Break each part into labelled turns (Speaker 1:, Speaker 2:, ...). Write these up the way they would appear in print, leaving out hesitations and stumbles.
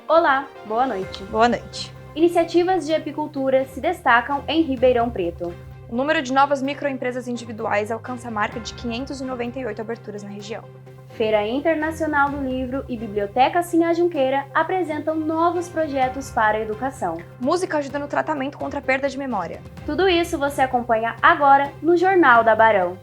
Speaker 1: Olá, boa noite.
Speaker 2: Boa noite.
Speaker 1: Iniciativas de apicultura se destacam em Ribeirão Preto.
Speaker 2: O número de novas microempresas individuais alcança a marca de 598 aberturas na região.
Speaker 1: Feira Internacional do Livro e Biblioteca Sinhá Junqueira apresentam novos projetos para a educação.
Speaker 2: Música ajuda no tratamento contra a perda de memória.
Speaker 1: Tudo isso você acompanha agora no Jornal da Barão.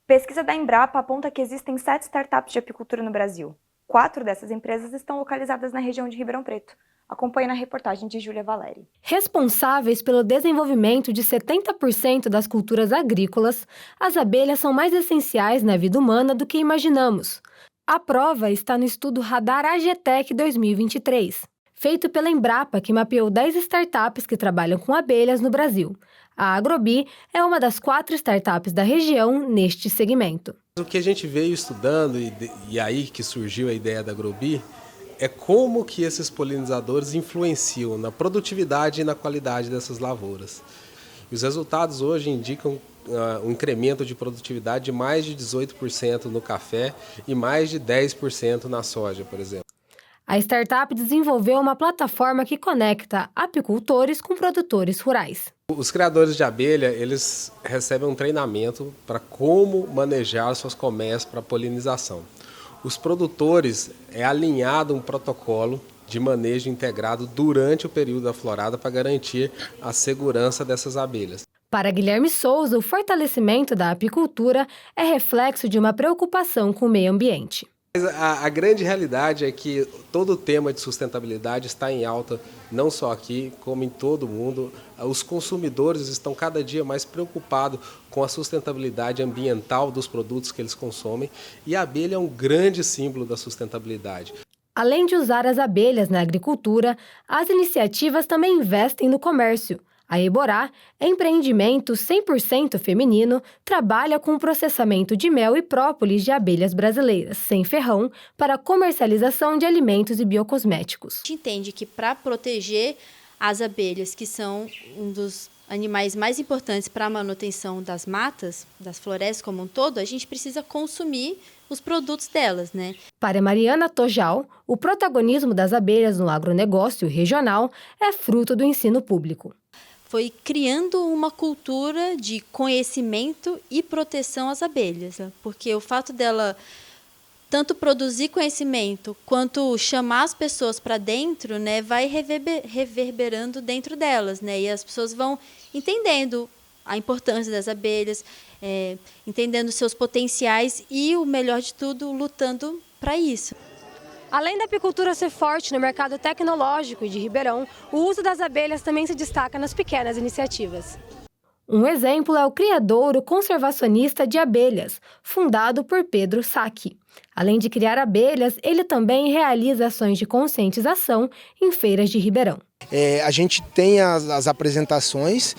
Speaker 2: Pesquisa da Embrapa aponta que existem 7 startups de apicultura no Brasil. 4 dessas empresas estão localizadas na região de Ribeirão Preto. Acompanhe na reportagem de Júlia Valeri.
Speaker 3: Responsáveis pelo desenvolvimento de 70% das culturas agrícolas, as abelhas são mais essenciais na vida humana do que imaginamos. A prova está no estudo Radar AGTEC 2023, feito pela Embrapa, que mapeou 10 startups que trabalham com abelhas no Brasil. A Agrobi é uma das 4 startups da região neste segmento.
Speaker 4: O que a gente veio estudando, e aí que surgiu a ideia da Agrobi, é como que esses polinizadores influenciam na produtividade e na qualidade dessas lavouras. E os resultados hoje indicam um incremento de produtividade de mais de 18% no café e mais de 10% na soja, por exemplo.
Speaker 3: A startup desenvolveu uma plataforma que conecta apicultores com produtores rurais.
Speaker 4: Os criadores de abelha, eles recebem um treinamento para como manejar suas colmeias para polinização. Os produtores é alinhado um protocolo de manejo integrado durante o período da florada para garantir a segurança dessas abelhas.
Speaker 3: Para Guilherme Souza, o fortalecimento da apicultura é reflexo de uma preocupação com o meio ambiente.
Speaker 4: A grande realidade é que todo o tema de sustentabilidade está em alta, não só aqui, como em todo o mundo. Os consumidores estão cada dia mais preocupados com a sustentabilidade ambiental dos produtos que eles consomem, e a abelha é um grande símbolo da sustentabilidade.
Speaker 3: Além de usar as abelhas na agricultura, as iniciativas também investem no comércio. A Eborá, empreendimento 100% feminino, trabalha com o processamento de mel e própolis de abelhas brasileiras, sem ferrão, para comercialização de alimentos e biocosméticos.
Speaker 5: A gente entende que para proteger as abelhas, que são um dos animais mais importantes para a manutenção das matas, das florestas como um todo, a gente precisa consumir os produtos delas, né?
Speaker 3: Para Mariana Tojal, o protagonismo das abelhas no agronegócio regional é fruto do ensino público.
Speaker 5: Foi criando uma cultura de conhecimento e proteção às abelhas, né? Porque o fato dela tanto produzir conhecimento quanto chamar as pessoas para dentro, né, vai reverberando dentro delas, né? E as pessoas vão entendendo a importância das abelhas, entendendo seus potenciais e, o melhor de tudo, lutando para isso.
Speaker 3: Além da apicultura ser forte no mercado tecnológico de Ribeirão, o uso das abelhas também se destaca nas pequenas iniciativas. Um exemplo é o Criadouro Conservacionista de Abelhas, fundado por Pedro Sacchi. Além de criar abelhas, ele também realiza ações de conscientização em feiras de Ribeirão.
Speaker 6: A gente tem as apresentações,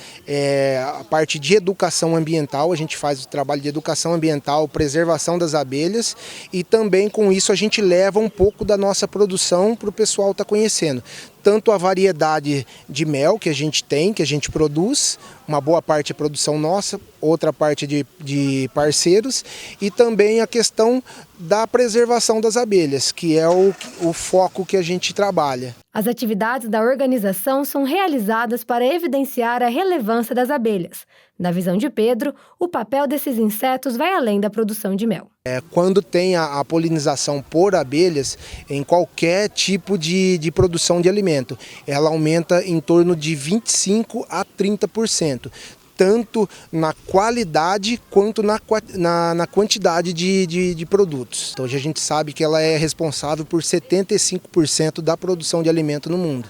Speaker 6: a parte de educação ambiental, a gente faz o trabalho de educação ambiental, preservação das abelhas, e também com isso a gente leva um pouco da nossa produção para o pessoal estar conhecendo. Tanto a variedade de mel que a gente tem, que a gente produz, uma boa parte é produção nossa, outra parte de parceiros, e também a questão da preservação das abelhas, que é o foco que a gente trabalha.
Speaker 3: As atividades da organização são realizadas para evidenciar a relevância das abelhas. Na visão de Pedro, o papel desses insetos vai além da produção de mel.
Speaker 6: Quando tem a polinização por abelhas, em qualquer tipo de produção de alimento, ela aumenta em torno de 25% a 30%. Tanto na qualidade quanto na quantidade de produtos. Então, hoje a gente sabe que ela é responsável por 75% da produção de alimento no mundo.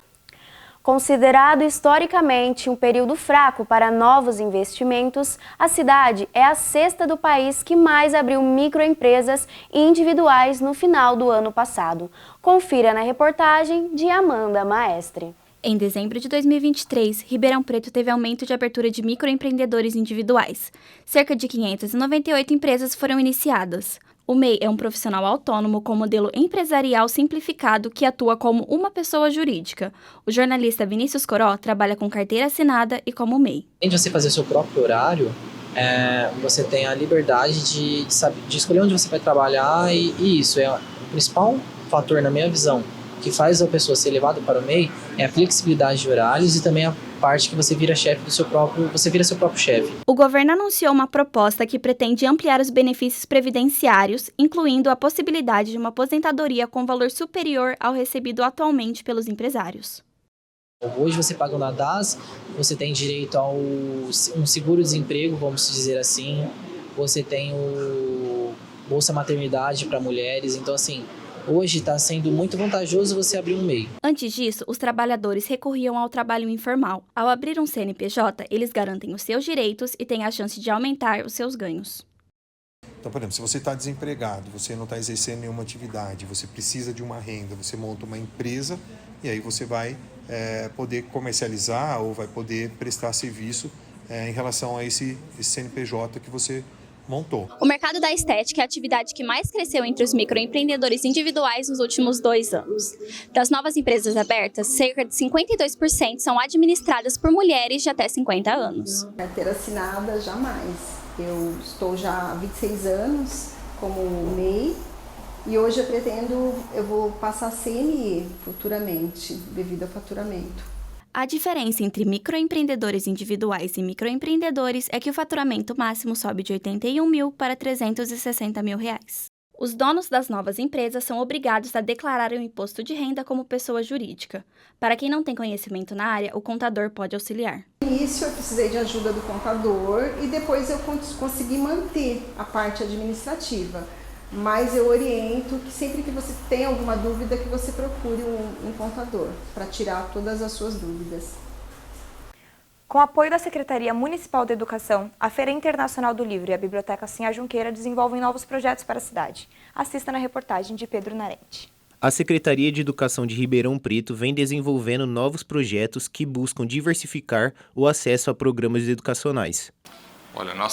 Speaker 1: Considerado historicamente um período fraco para novos investimentos, a cidade é a 6ª do país que mais abriu microempresas individuais no final do ano passado. Confira na reportagem de Amanda Maestre.
Speaker 7: Em dezembro de 2023, Ribeirão Preto teve aumento de abertura de microempreendedores individuais. Cerca de 598 empresas foram iniciadas. O MEI é um profissional autônomo com modelo empresarial simplificado que atua como uma pessoa jurídica. O jornalista Vinícius Coró trabalha com carteira assinada e como MEI.
Speaker 8: Além de você fazer seu próprio horário, você tem a liberdade de escolher onde você vai trabalhar e isso é o principal fator, na minha visão, que faz a pessoa ser levada para o MEI é a flexibilidade de horários e também a parte que você vira chefe você vira seu próprio chefe.
Speaker 7: O governo anunciou uma proposta que pretende ampliar os benefícios previdenciários, incluindo a possibilidade de uma aposentadoria com valor superior ao recebido atualmente pelos empresários.
Speaker 8: Hoje você paga o NADAS, você tem direito a um seguro-desemprego, vamos dizer assim, você tem o Bolsa Maternidade para mulheres, então assim, hoje está sendo muito vantajoso você abrir um MEI.
Speaker 7: Antes disso, os trabalhadores recorriam ao trabalho informal. Ao abrir um CNPJ, eles garantem os seus direitos e têm a chance de aumentar os seus ganhos.
Speaker 9: Então, por exemplo, se você está desempregado, você não está exercendo nenhuma atividade, você precisa de uma renda, você monta uma empresa e aí você vai poder comercializar ou vai poder prestar serviço em relação a esse CNPJ que você montou.
Speaker 7: O mercado da estética é a atividade que mais cresceu entre os microempreendedores individuais nos últimos 2 anos. Das novas empresas abertas, cerca de 52% são administradas por mulheres de até 50 anos.
Speaker 10: Carteira assinada, jamais. Eu estou já há 26 anos como MEI e hoje eu vou passar a CNE futuramente, devido ao faturamento.
Speaker 7: A diferença entre microempreendedores individuais e microempreendedores é que o faturamento máximo sobe de 81 mil para 360 mil reais. Os donos das novas empresas são obrigados a declarar o imposto de renda como pessoa jurídica. Para quem não tem conhecimento na área, o contador pode auxiliar.
Speaker 10: No início eu precisei de ajuda do contador e depois eu consegui manter a parte administrativa. Mas eu oriento que sempre que você tem alguma dúvida, que você procure um contador para tirar todas as suas dúvidas.
Speaker 2: Com o apoio da Secretaria Municipal de Educação, a Feira Internacional do Livro e a Biblioteca Sinhá Junqueira desenvolvem novos projetos para a cidade. Assista na reportagem de Pedro Narente.
Speaker 11: A Secretaria de Educação de Ribeirão Preto vem desenvolvendo novos projetos que buscam diversificar o acesso a programas educacionais.
Speaker 12: Olha, meu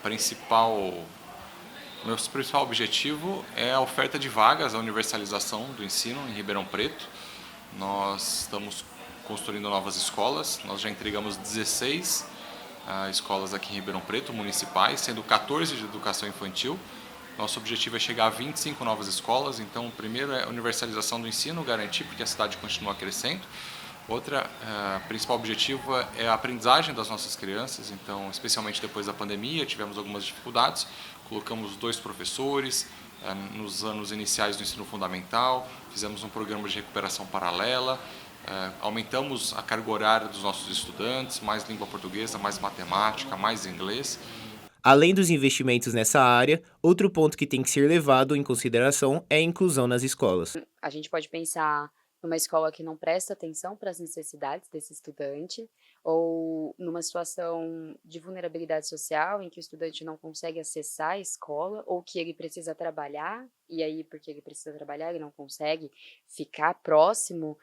Speaker 12: principal objetivo é a oferta de vagas, a universalização do ensino em Ribeirão Preto. Nós estamos construindo novas escolas, nós já entregamos 16 escolas aqui em Ribeirão Preto, municipais, sendo 14 de educação infantil. Nosso objetivo é chegar a 25 novas escolas, então o primeiro é a universalização do ensino, garantir porque a cidade continua crescendo. Outra, principal objetivo é a aprendizagem das nossas crianças, então especialmente depois da pandemia tivemos algumas dificuldades, colocamos 2 professores nos anos iniciais do ensino fundamental, fizemos um programa de recuperação paralela, aumentamos a carga horária dos nossos estudantes, mais língua portuguesa, mais matemática, mais inglês.
Speaker 11: Além dos investimentos nessa área, outro ponto que tem que ser levado em consideração é a inclusão nas escolas.
Speaker 13: A gente pode pensar numa escola que não presta atenção para as necessidades desse estudante, ou numa situação de vulnerabilidade social em que o estudante não consegue acessar a escola, ou que ele precisa trabalhar, e aí porque ele precisa trabalhar ele não consegue ficar próximo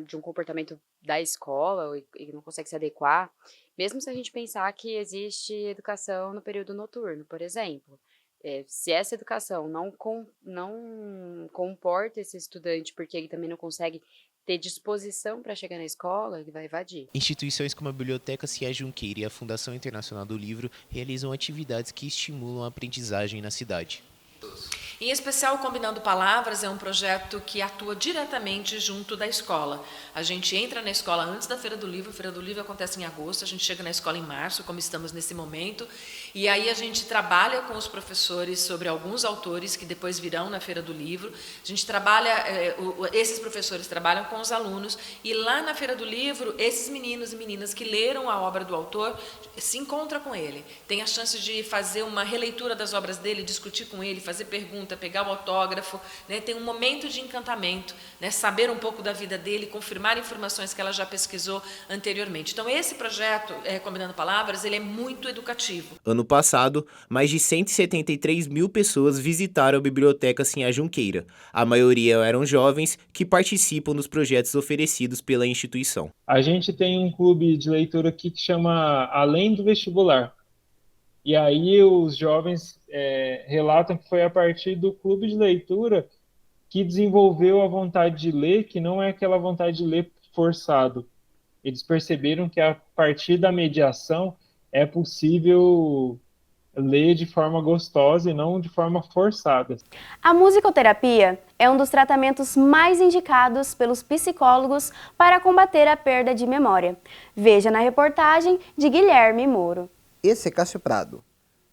Speaker 13: de um comportamento da escola, ou ele não consegue se adequar. Mesmo se a gente pensar que existe educação no período noturno, por exemplo. Se essa educação não comporta esse estudante porque ele também não consegue ter disposição para chegar na escola, ele vai evadir.
Speaker 11: Instituições como a Biblioteca Sinhá Junqueira e a Fundação Internacional do Livro realizam atividades que estimulam a aprendizagem na cidade.
Speaker 14: Em especial, o Combinando Palavras é um projeto que atua diretamente junto da escola. A gente entra na escola antes da Feira do Livro, a Feira do Livro acontece em agosto, a gente chega na escola em março, como estamos nesse momento, e aí a gente trabalha com os professores sobre alguns autores que depois virão na Feira do Livro. A gente trabalha, esses professores trabalham com os alunos, e lá na Feira do Livro, esses meninos e meninas que leram a obra do autor se encontram com ele, tem a chance de fazer uma releitura das obras dele, discutir com ele, fazer pergunta, pegar o autógrafo, né, tem um momento de encantamento, né, saber um pouco da vida dele, confirmar informações que ela já pesquisou anteriormente. Então, esse projeto, Combinando Palavras, ele é muito educativo.
Speaker 11: Ano passado, mais de 173 mil pessoas visitaram a Biblioteca Sinhá Junqueira. A maioria eram jovens que participam dos projetos oferecidos pela instituição.
Speaker 15: A gente tem um clube de leitura aqui que chama Além do Vestibular. E aí os jovens relatam que foi a partir do clube de leitura que desenvolveu a vontade de ler, que não é aquela vontade de ler forçado. Eles perceberam que a partir da mediação é possível ler de forma gostosa e não de forma forçada.
Speaker 1: A musicoterapia é um dos tratamentos mais indicados pelos psicólogos para combater a perda de memória. Veja na reportagem de Guilherme Moro.
Speaker 16: Esse é Cássio Prado.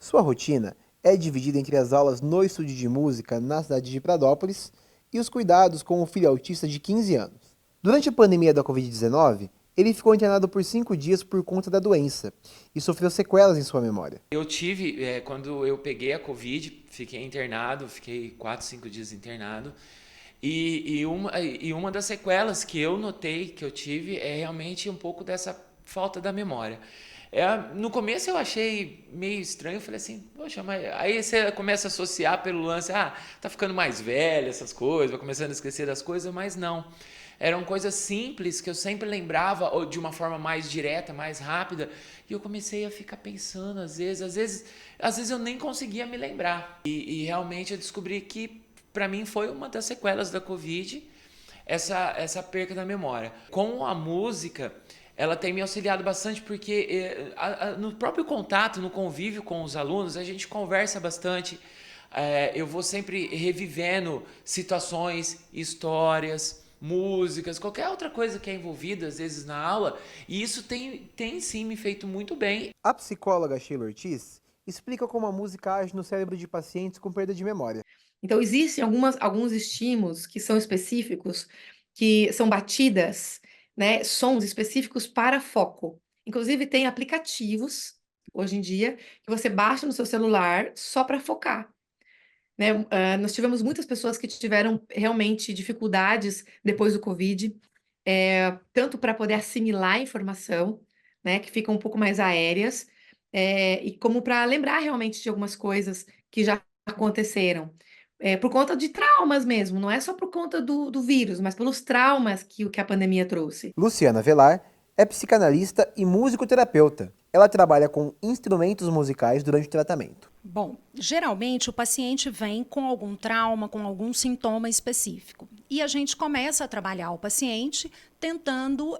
Speaker 16: Sua rotina é dividida entre as aulas no estúdio de música na cidade de Pradópolis e os cuidados com o filho autista de 15 anos. Durante a pandemia da Covid-19, ele ficou internado por 5 dias por conta da doença e sofreu sequelas em sua memória.
Speaker 17: Eu tive, quando eu peguei a Covid, fiquei internado, fiquei 4, 5 dias internado. E uma das sequelas que eu notei, que eu tive, é realmente um pouco dessa falta da memória. No começo eu achei meio estranho, eu falei assim, poxa, mas aí você começa a associar pelo lance, tá ficando mais velho, essas coisas, vai começando a esquecer das coisas, mas não. Eram coisas simples que eu sempre lembrava de uma forma mais direta, mais rápida, e eu comecei a ficar pensando, às vezes eu nem conseguia me lembrar. E realmente eu descobri que, para mim, foi uma das sequelas da Covid, essa perca da memória. Com a música, ela tem me auxiliado bastante, porque no próprio contato, no convívio com os alunos, a gente conversa bastante. Eu vou sempre revivendo situações, histórias, músicas, qualquer outra coisa que é envolvida, às vezes, na aula, e isso tem sim me feito muito bem.
Speaker 16: A psicóloga Sheila Ortiz explica como a música age no cérebro de pacientes com perda de memória.
Speaker 18: Então, existem alguns estímulos que são específicos, que são batidas, né, sons específicos para foco. Inclusive, tem aplicativos, hoje em dia, que você baixa no seu celular só para focar. Né? Nós tivemos muitas pessoas que tiveram realmente dificuldades depois do Covid, tanto para poder assimilar a informação, né, que ficam um pouco mais aéreas, e como para lembrar realmente de algumas coisas que já aconteceram. Por conta de traumas mesmo, não é só por conta do vírus, mas pelos traumas que a pandemia trouxe.
Speaker 16: Luciana Velar é psicanalista e musicoterapeuta. Ela trabalha com instrumentos musicais durante o tratamento.
Speaker 19: Bom, geralmente o paciente vem com algum trauma, com algum sintoma específico. E a gente começa a trabalhar o paciente tentando,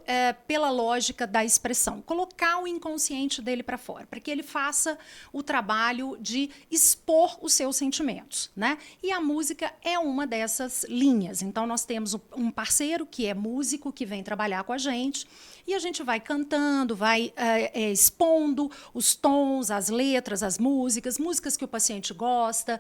Speaker 19: pela lógica da expressão, colocar o inconsciente dele para fora, para que ele faça o trabalho de expor os seus sentimentos, né? E a música é uma dessas linhas. Então, nós temos um parceiro que é músico, que vem trabalhar com a gente, e a gente vai cantando, vai expondo os tons, as letras, as músicas que o paciente gosta.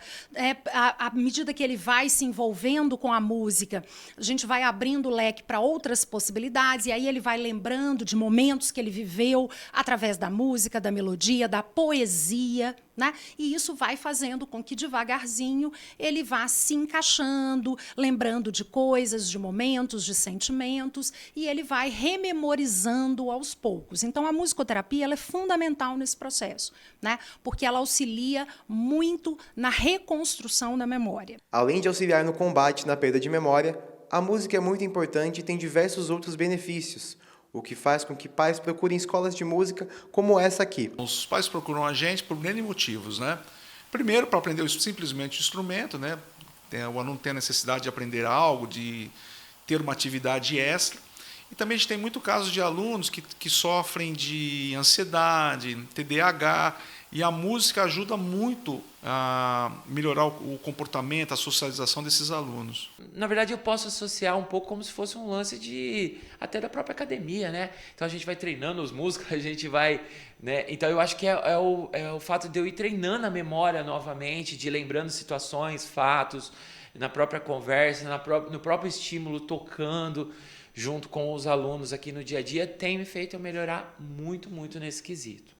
Speaker 19: À medida que ele vai se envolvendo com a música, a gente vai abrindo o leque para outras possibilidades, e aí ele vai lembrando de momentos que ele viveu através da música, da melodia, da poesia, né? E isso vai fazendo com que, devagarzinho, ele vá se encaixando, lembrando de coisas, de momentos, de sentimentos, e ele vai rememorizando aos poucos. Então, a musicoterapia ela é fundamental nesse processo, né? Porque ela auxilia muito na reconstrução da memória.
Speaker 16: Além de auxiliar no combate na perda de memória, a música é muito importante e tem diversos outros benefícios, o que faz com que pais procurem escolas de música como essa aqui.
Speaker 20: Os pais procuram a gente por N motivos, né? Primeiro, para aprender simplesmente o instrumento, né? O aluno tem a necessidade de aprender algo, de ter uma atividade extra. E também a gente tem muito casos de alunos que sofrem de ansiedade, TDAH, e a música ajuda muito a melhorar o comportamento, a socialização desses alunos.
Speaker 17: Na verdade, eu posso associar um pouco como se fosse um lance até da própria academia, né? Então a gente vai treinando os músicos, a gente vai, né? Então eu acho que é o fato de eu ir treinando a memória novamente, de lembrando situações, fatos, na própria conversa, no próprio estímulo, tocando junto com os alunos aqui no dia a dia, tem me feito eu melhorar muito, muito nesse quesito.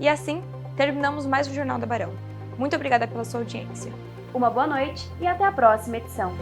Speaker 2: E assim, terminamos mais um Jornal da Barão. Muito obrigada pela sua audiência.
Speaker 1: Uma boa noite e até a próxima edição.